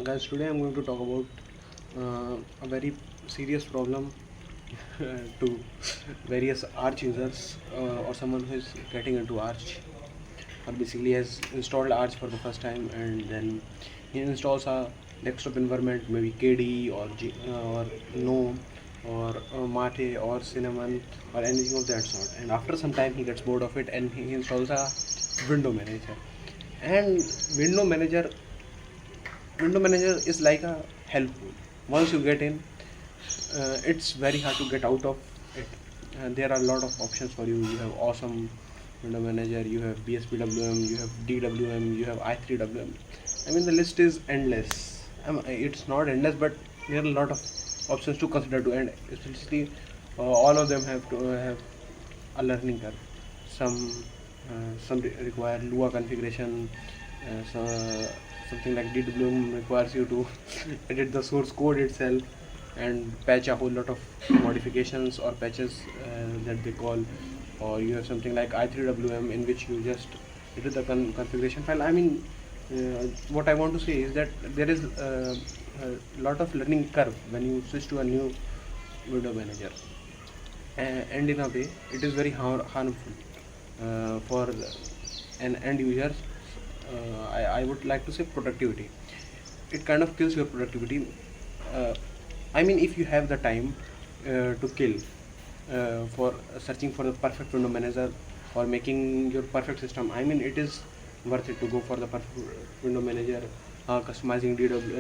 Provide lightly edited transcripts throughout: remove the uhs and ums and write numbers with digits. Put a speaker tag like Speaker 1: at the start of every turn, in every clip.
Speaker 1: Guys, today I'm going to talk about a very serious problem to various Arch users or someone who is getting into Arch or basically has installed Arch for the first time, and then he installs a desktop environment, maybe KDE or or GNOME or Mate or Cinnamon or anything of that sort, and after some time he gets bored of it and he installs a window manager. And window manager window manager is like a helpful. Once you get in, it's very hard to get out of it. There are a lot of options for you. You have awesome window manager, you have bspwm, you have dwm, you have i3wm. I mean, the list is endless. It's not endless, but there are a lot of options to consider to, and especially all of them have to have a learning curve. Some require Lua configuration. So something like DWM requires you to edit the source code itself and patch a whole lot of modifications or patches that they call. Or you have something like i3wm in which you just edit the configuration file. I mean, what I want to say is that there is a lot of learning curve when you switch to a new window manager, and in a way it is very harmful for an end user. I would like to say productivity. It kind of kills your productivity. uh, I mean, if you have the time to kill for searching for the perfect window manager or making your perfect system, I mean, it is worth it to go for the perfect window manager, customizing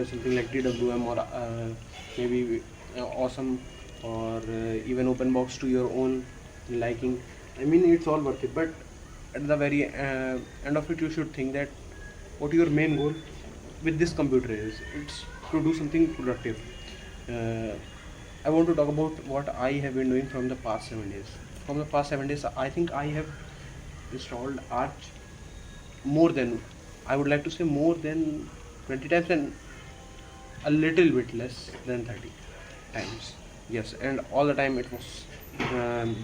Speaker 1: something like DWM or maybe awesome or even open box to your own liking. I mean, it's all worth it, but at the very end of it, you should think that what your main goal with this computer is. It's to do something productive. uh, I want to talk about what I have been doing from the past 7 days. From the past 7 days, I think I have installed Arch more than, I would like to say, more than 20 times, and a little bit less than 30 times. Yes, and all the time it was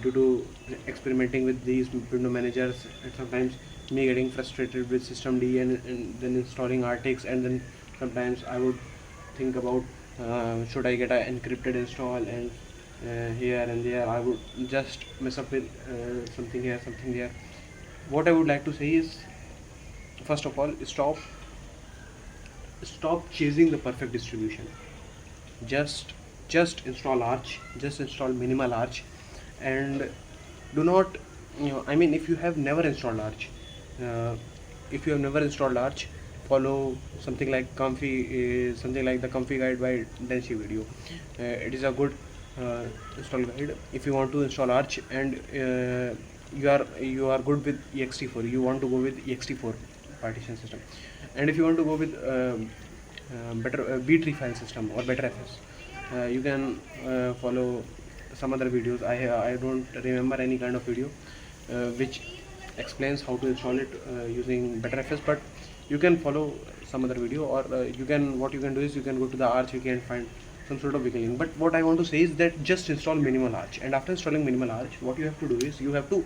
Speaker 1: due to experimenting with these window managers, and sometimes me getting frustrated with systemd, and then installing Artix, and then sometimes I would think about should I get an encrypted install, and here and there I would just mess up with something here, something there. What I would like to say is, first of all, stop chasing the perfect distribution. Just install Arch, just install minimal Arch, and do not, I mean, if you have never installed Arch, uh, if you have never installed Arch, follow something like something like the comfy guide by Densi video. It is a good install guide if you want to install Arch, and you are good with ext4, you want to go with ext4 partition system. And if you want to go with better B-tree file system or better FS, you can follow some other videos. I don't remember any kind of video which explains how to install it using better FS, but you can follow some other video, or what you can do is you can go to the Arch wiki and find some sort of wiki link. But what I want to say is that just install minimal Arch, and after installing minimal Arch, what you have to do is you have to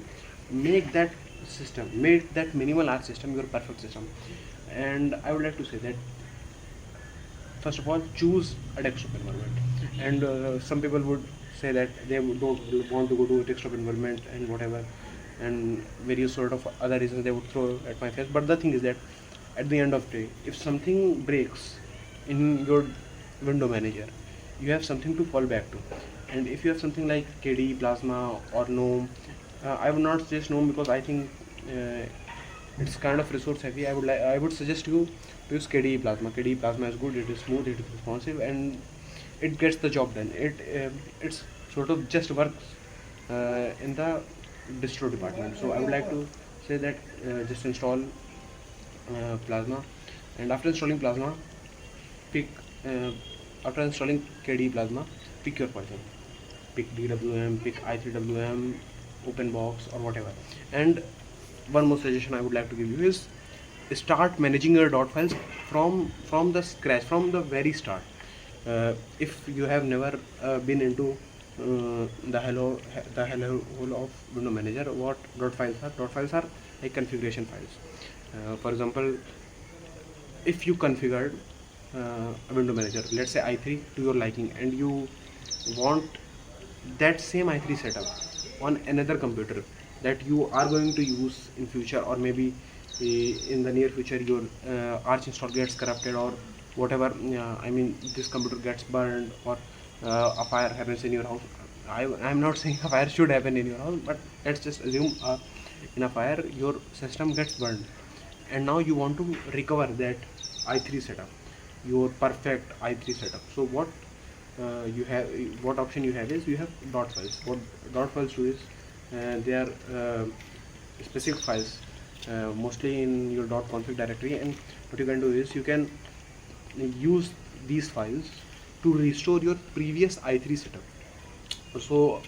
Speaker 1: make that minimal Arch system your perfect system. And I would like to say that, first of all, choose a desktop environment. And some people would say that they don't want to go to a desktop environment and whatever, and various sort of other reasons they would throw at my face. But the thing is that at the end of the day, if something breaks in your window manager, you have something to fall back to. And if you have something like KDE Plasma or GNOME, I would not suggest GNOME because I think it's kind of resource heavy. I would suggest you to use KDE Plasma. KDE Plasma is good, it is smooth, it is responsive, and it gets the job done. It's sort of just works in the distro department. So I would like to say that just install Plasma, and after installing Plasma, pick after installing KDE Plasma, pick your poison. Pick DWM, pick i3wm, OpenBox, or whatever. And one more suggestion I would like to give you is start managing your dot files from the scratch, from the very start. If you have never been into the hello whole of window manager, what dot files are like configuration files. For example, if you configured a window manager, let's say i3 to your liking, and you want that same i3 setup on another computer that you are going to use in future, or maybe in the near future your arch install gets corrupted, or whatever, I mean this computer gets burned, or a fire happens in your house. I'm not saying a fire should happen in your house, but let's just assume in a fire your system gets burned, and now you want to recover that i3 setup, your perfect i3 setup. So you have, what option you have is, you have dot files. What dot files do is, they are specific files, mostly in your .config directory, and what you can do is you can use these files to restore your previous i3 setup. So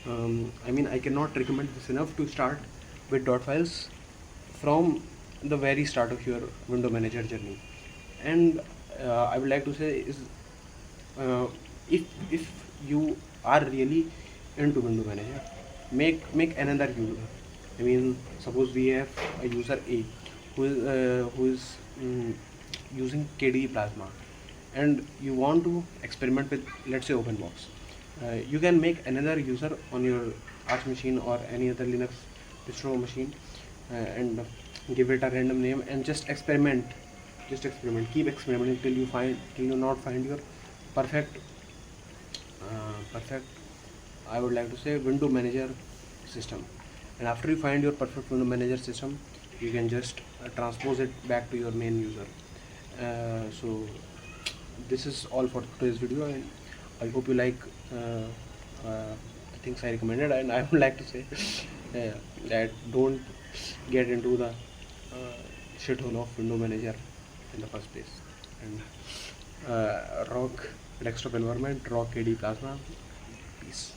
Speaker 1: I mean, I cannot recommend this enough to start with dot files from the very start of your window manager journey. And I would like to say is, uh, if you are really into window manager, make another user. I mean, suppose we have a user A who is using KDE Plasma, and you want to experiment with, let's say, OpenBox. You can make another user on your Arch machine or any other Linux distro machine, and give it a random name and just experiment. Keep experimenting till you not find your perfect perfect, I would like to say, window manager system. And after you find your perfect window manager system, you can just transpose it back to your main user. So this is all for today's video, and I hope you like the things I recommended. And I would like to say that don't get into the shithole of window manager in the first place, and rock desktop environment, rock KDE Plasma. Peace.